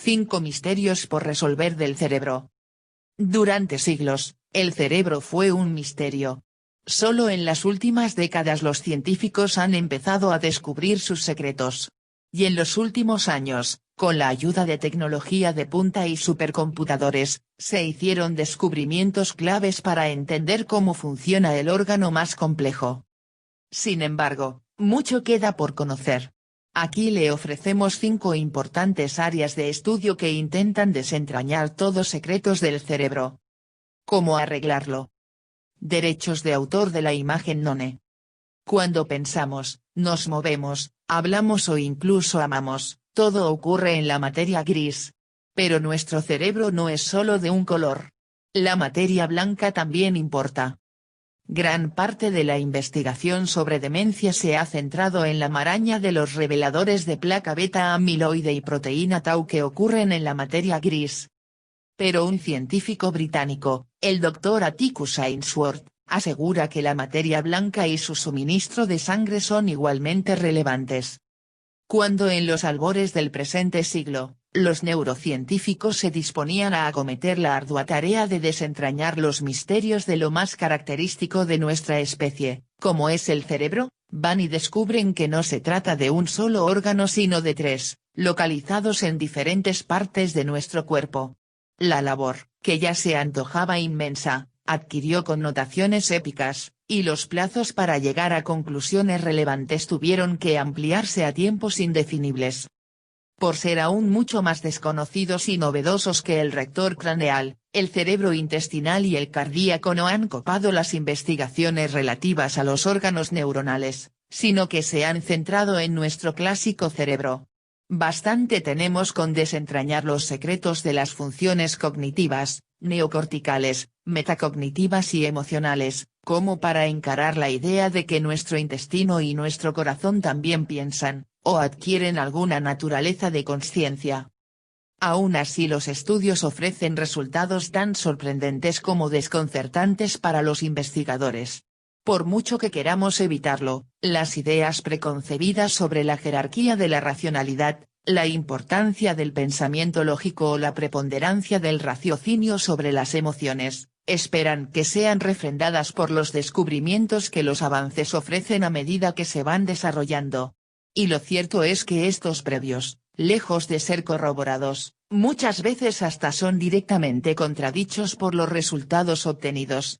5 misterios por resolver del cerebro. Durante siglos, el cerebro fue un misterio. Solo en las últimas décadas los científicos han empezado a descubrir sus secretos. Y en los últimos años, con la ayuda de tecnología de punta y supercomputadores, se hicieron descubrimientos claves para entender cómo funciona el órgano más complejo. Sin embargo, mucho queda por conocer. Aquí le ofrecemos 5 importantes áreas de estudio que intentan desentrañar todos secretos del cerebro. ¿Cómo arreglarlo? Derechos de autor de la imagen None. Cuando pensamos, nos movemos, hablamos o incluso amamos, todo ocurre en la materia gris. Pero nuestro cerebro no es solo de un color. La materia blanca también importa. Gran parte de la investigación sobre demencia se ha centrado en la maraña de los reveladores de placa beta-amiloide y proteína tau que ocurren en la materia gris. Pero un científico británico, el Dr. Atticus Ainsworth, asegura que la materia blanca y su suministro de sangre son igualmente relevantes. Cuando en los albores del presente siglo, los neurocientíficos se disponían a acometer la ardua tarea de desentrañar los misterios de lo más característico de nuestra especie, como es el cerebro, van y descubren que no se trata de un solo órgano sino de 3, localizados en diferentes partes de nuestro cuerpo. La labor, que ya se antojaba inmensa, adquirió connotaciones épicas, y los plazos para llegar a conclusiones relevantes tuvieron que ampliarse a tiempos indefinibles. Por ser aún mucho más desconocidos y novedosos que el rector craneal, el cerebro intestinal y el cardíaco no han copado las investigaciones relativas a los órganos neuronales, sino que se han centrado en nuestro clásico cerebro. Bastante tenemos con desentrañar los secretos de las funciones cognitivas, neocorticales, metacognitivas y emocionales, como para encarar la idea de que nuestro intestino y nuestro corazón también piensan, o adquieren alguna naturaleza de consciencia. Aún así los estudios ofrecen resultados tan sorprendentes como desconcertantes para los investigadores. Por mucho que queramos evitarlo, las ideas preconcebidas sobre la jerarquía de la racionalidad, la importancia del pensamiento lógico o la preponderancia del raciocinio sobre las emociones, esperan que sean refrendadas por los descubrimientos que los avances ofrecen a medida que se van desarrollando. Y lo cierto es que estos previos, lejos de ser corroborados, muchas veces hasta son directamente contradichos por los resultados obtenidos.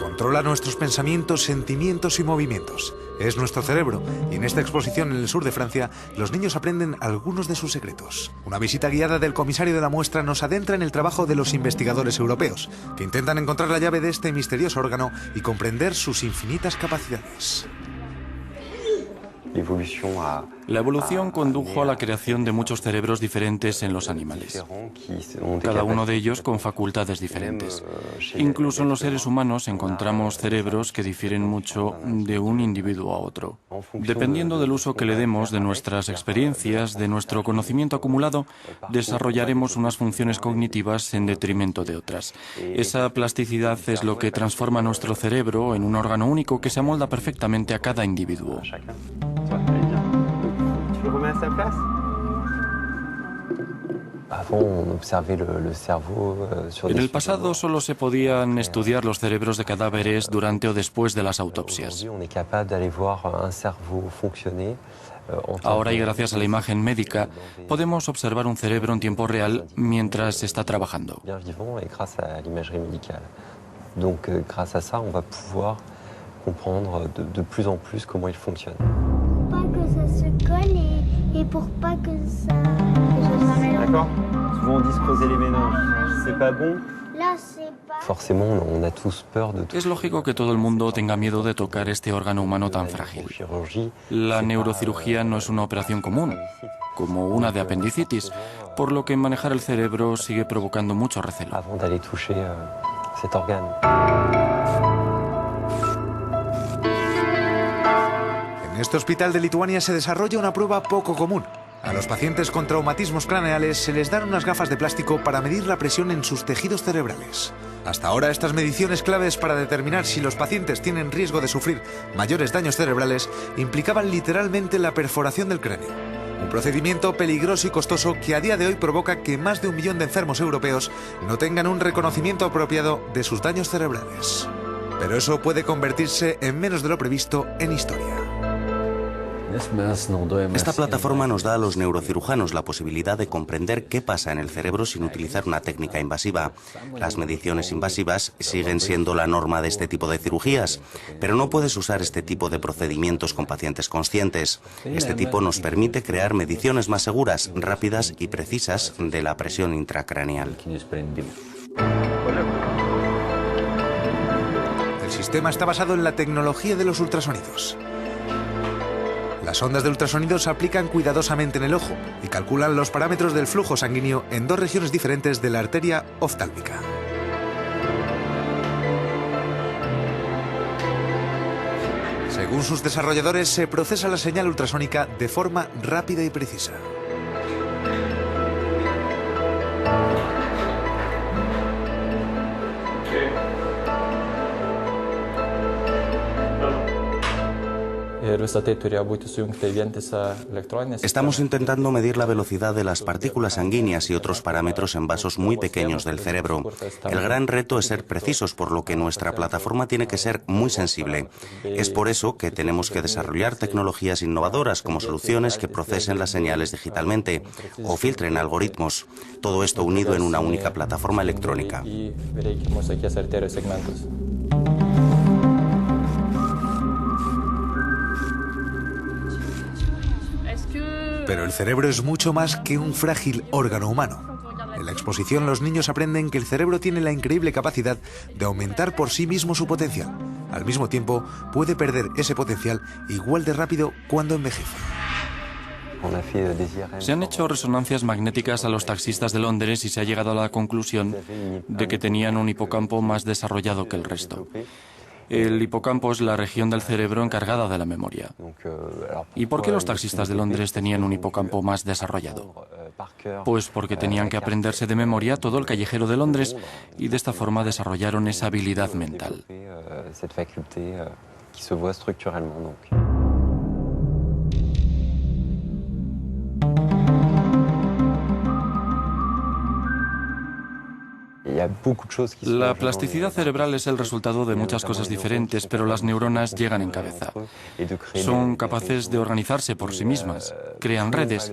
Controla nuestros pensamientos, sentimientos y movimientos. Es nuestro cerebro, y en esta exposición en el sur de Francia, los niños aprenden algunos de sus secretos. Una visita guiada del comisario de la muestra nos adentra en el trabajo de los investigadores europeos, que intentan encontrar la llave de este misterioso órgano y comprender sus infinitas capacidades. La evolución condujo a la creación de muchos cerebros diferentes en los animales, cada uno de ellos con facultades diferentes. Incluso en los seres humanos encontramos cerebros que difieren mucho de un individuo a otro. Dependiendo del uso que le demos de nuestras experiencias, de nuestro conocimiento acumulado, desarrollaremos unas funciones cognitivas en detrimento de otras. Esa plasticidad es lo que transforma nuestro cerebro en un órgano único que se amolda perfectamente a cada individuo. En el pasado solo se podían estudiar los cerebros de cadáveres durante o después de las autopsias. Ahora, y gracias a la imagen médica, podemos observar un cerebro en tiempo real mientras se está trabajando. D'accord. Souvent on dit se creuser les méninges. C'est pas bon. Es lógico que todo el mundo tenga miedo de tocar este órgano humano tan frágil. La neurocirugía no es una operación común, como una de apendicitis, por lo que manejar el cerebro sigue provocando mucho recelo. En este hospital de Lituania se desarrolla una prueba poco común. A los pacientes con traumatismos craneales se les dan unas gafas de plástico para medir la presión en sus tejidos cerebrales. Hasta ahora, estas mediciones claves para determinar si los pacientes tienen riesgo de sufrir mayores daños cerebrales implicaban literalmente la perforación del cráneo. Un procedimiento peligroso y costoso que a día de hoy provoca que más de 1 millón de enfermos europeos no tengan un reconocimiento apropiado de sus daños cerebrales. Pero eso puede convertirse en menos de lo previsto en historia. Esta plataforma nos da a los neurocirujanos la posibilidad de comprender qué pasa en el cerebro sin utilizar una técnica invasiva. Las mediciones invasivas siguen siendo la norma de este tipo de cirugías, pero no puedes usar este tipo de procedimientos con pacientes conscientes. Este tipo nos permite crear mediciones más seguras, rápidas y precisas de la presión intracraneal. El sistema está basado en la tecnología de los ultrasonidos. Las ondas de ultrasonido se aplican cuidadosamente en el ojo y calculan los parámetros del flujo sanguíneo en 2 regiones diferentes de la arteria oftálmica. Según sus desarrolladores, se procesa la señal ultrasónica de forma rápida y precisa. Estamos intentando medir la velocidad de las partículas sanguíneas y otros parámetros en vasos muy pequeños del cerebro. El gran reto es ser precisos, por lo que nuestra plataforma tiene que ser muy sensible. Es por eso que tenemos que desarrollar tecnologías innovadoras como soluciones que procesen las señales digitalmente o filtren algoritmos. Todo esto unido en una única plataforma electrónica. Pero el cerebro es mucho más que un frágil órgano humano. En la exposición, los niños aprenden que el cerebro tiene la increíble capacidad de aumentar por sí mismo su potencial. Al mismo tiempo, puede perder ese potencial igual de rápido cuando envejece. Se han hecho resonancias magnéticas a los taxistas de Londres y se ha llegado a la conclusión de que tenían un hipocampo más desarrollado que el resto. El hipocampo es la región del cerebro encargada de la memoria. ¿Y por qué los taxistas de Londres tenían un hipocampo más desarrollado? Pues porque tenían que aprenderse de memoria todo el callejero de Londres y de esta forma desarrollaron esa habilidad mental. La plasticidad cerebral es el resultado de muchas cosas diferentes, pero las neuronas llegan en cabeza. Son capaces de organizarse por sí mismas, crean redes.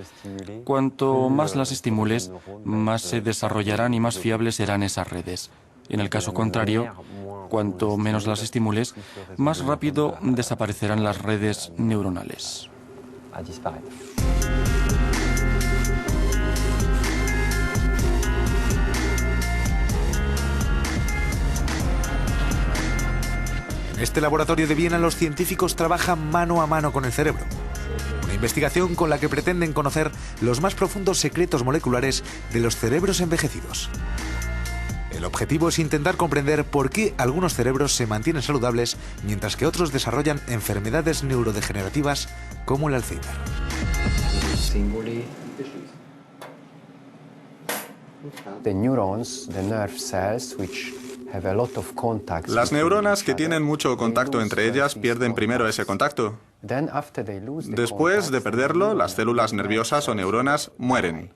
Cuanto más las estimules, más se desarrollarán y más fiables serán esas redes. En el caso contrario, cuanto menos las estimules, más rápido desaparecerán las redes neuronales. En este laboratorio de Viena, los científicos trabajan mano a mano con el cerebro. Una investigación con la que pretenden conocer los más profundos secretos moleculares de los cerebros envejecidos. El objetivo es intentar comprender por qué algunos cerebros se mantienen saludables mientras que otros desarrollan enfermedades neurodegenerativas como el Alzheimer. Las neuronas que tienen mucho contacto entre ellas pierden primero ese contacto. Después de perderlo, las células nerviosas o neuronas mueren.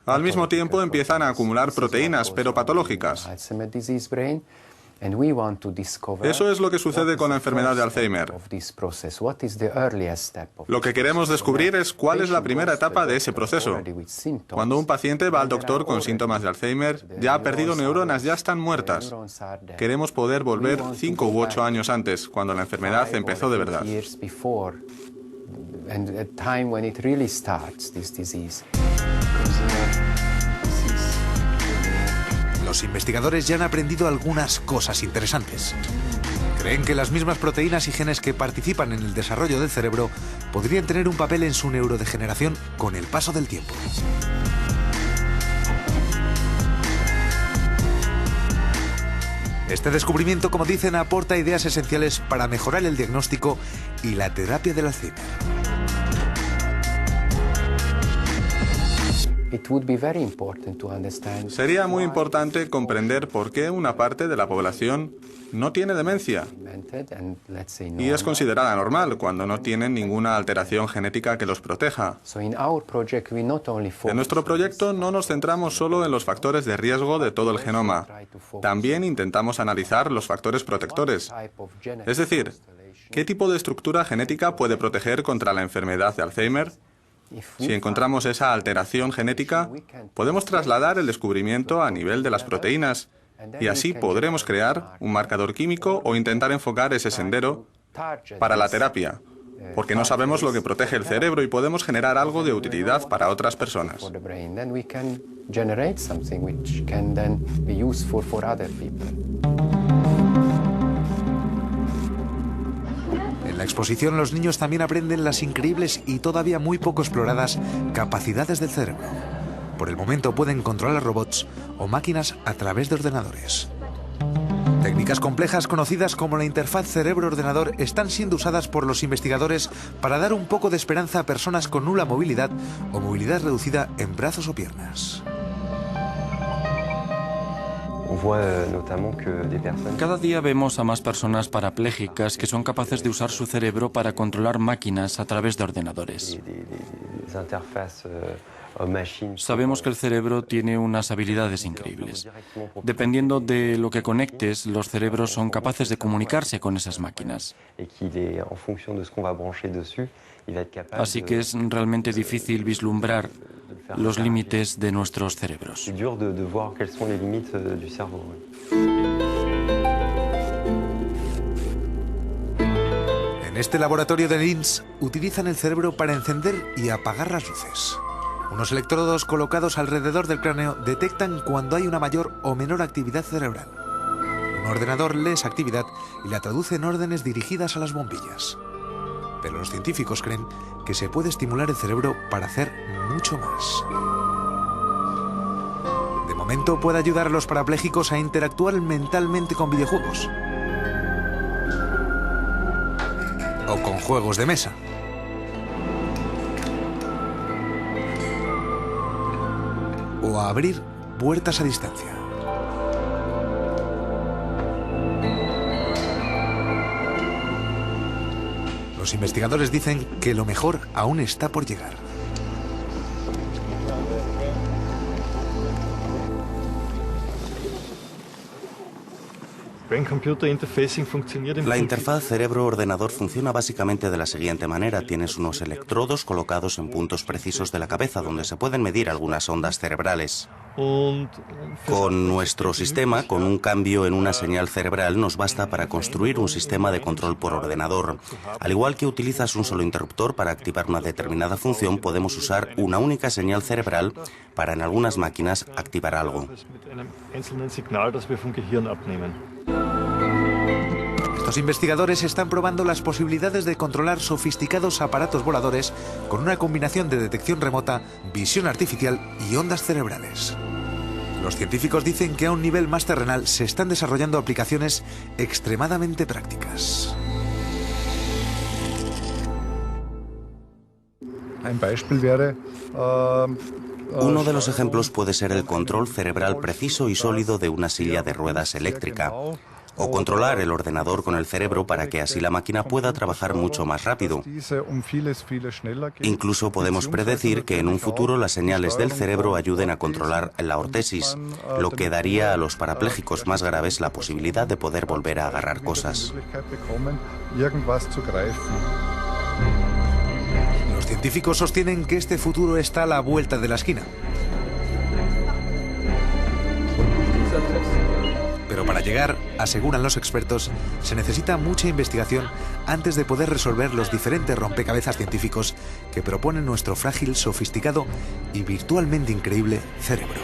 Al mismo tiempo empiezan a acumular proteínas, pero patológicas. Eso es lo que sucede con la enfermedad de Alzheimer. Lo que queremos descubrir es cuál es la primera etapa de ese proceso. Cuando un paciente va al doctor con síntomas de Alzheimer, ya ha perdido neuronas, ya están muertas. Queremos poder volver 5 u 8 años antes, cuando la enfermedad empezó de verdad. Los investigadores ya han aprendido algunas cosas interesantes. Creen que las mismas proteínas y genes que participan en el desarrollo del cerebro podrían tener un papel en su neurodegeneración con el paso del tiempo. Este descubrimiento, como dicen, aporta ideas esenciales para mejorar el diagnóstico y la terapia del Alzheimer. Sería muy importante comprender por qué una parte de la población no tiene demencia y es considerada normal cuando no tienen ninguna alteración genética que los proteja. En nuestro proyecto no nos centramos solo en los factores de riesgo de todo el genoma. También intentamos analizar los factores protectores. Es decir, ¿qué tipo de estructura genética puede proteger contra la enfermedad de Alzheimer? Si encontramos esa alteración genética, podemos trasladar el descubrimiento a nivel de las proteínas y así podremos crear un marcador químico o intentar enfocar ese sendero para la terapia, porque no sabemos lo que protege el cerebro y podemos generar algo de utilidad para otras personas. En la exposición, los niños también aprenden las increíbles y todavía muy poco exploradas capacidades del cerebro. Por el momento pueden controlar robots o máquinas a través de ordenadores. Técnicas complejas conocidas como la interfaz cerebro-ordenador están siendo usadas por los investigadores para dar un poco de esperanza a personas con nula movilidad o movilidad reducida en brazos o piernas. Cada día vemos a más personas parapléjicas que son capaces de usar su cerebro para controlar máquinas a través de ordenadores. Sabemos que el cerebro tiene unas habilidades increíbles. Dependiendo de lo que conectes, los cerebros son capaces de comunicarse con esas máquinas. Así que es realmente difícil vislumbrar los límites de nuestros cerebros. En este laboratorio de Linz utilizan el cerebro para encender y apagar las luces. Unos electrodos colocados alrededor del cráneo detectan cuando hay una mayor o menor actividad cerebral. Un ordenador lee esa actividad y la traduce en órdenes dirigidas a las bombillas. Pero los científicos creen que se puede estimular el cerebro para hacer mucho más. De momento puede ayudar a los parapléjicos a interactuar mentalmente con videojuegos o con juegos de mesa. O a abrir puertas a distancia. Los investigadores dicen que lo mejor aún está por llegar. La interfaz cerebro-ordenador funciona básicamente de la siguiente manera. Tienes unos electrodos colocados en puntos precisos de la cabeza donde se pueden medir algunas ondas cerebrales. Con nuestro sistema, con un cambio en una señal cerebral, nos basta para construir un sistema de control por ordenador. Al igual que utilizas un solo interruptor para activar una determinada función, podemos usar una única señal cerebral para en algunas máquinas activar algo. Los investigadores están probando las posibilidades de controlar sofisticados aparatos voladores con una combinación de detección remota, visión artificial y ondas cerebrales. Los científicos dicen que a un nivel más terrenal se están desarrollando aplicaciones extremadamente prácticas. Uno de los ejemplos puede ser el control cerebral preciso y sólido de una silla de ruedas eléctrica, o controlar el ordenador con el cerebro para que así la máquina pueda trabajar mucho más rápido. Incluso podemos predecir que en un futuro las señales del cerebro ayuden a controlar la ortesis, lo que daría a los parapléjicos más graves la posibilidad de poder volver a agarrar cosas. Los científicos sostienen que este futuro está a la vuelta de la esquina. Pero para llegar, aseguran los expertos, se necesita mucha investigación antes de poder resolver los diferentes rompecabezas científicos que proponen nuestro frágil, sofisticado y virtualmente increíble cerebro.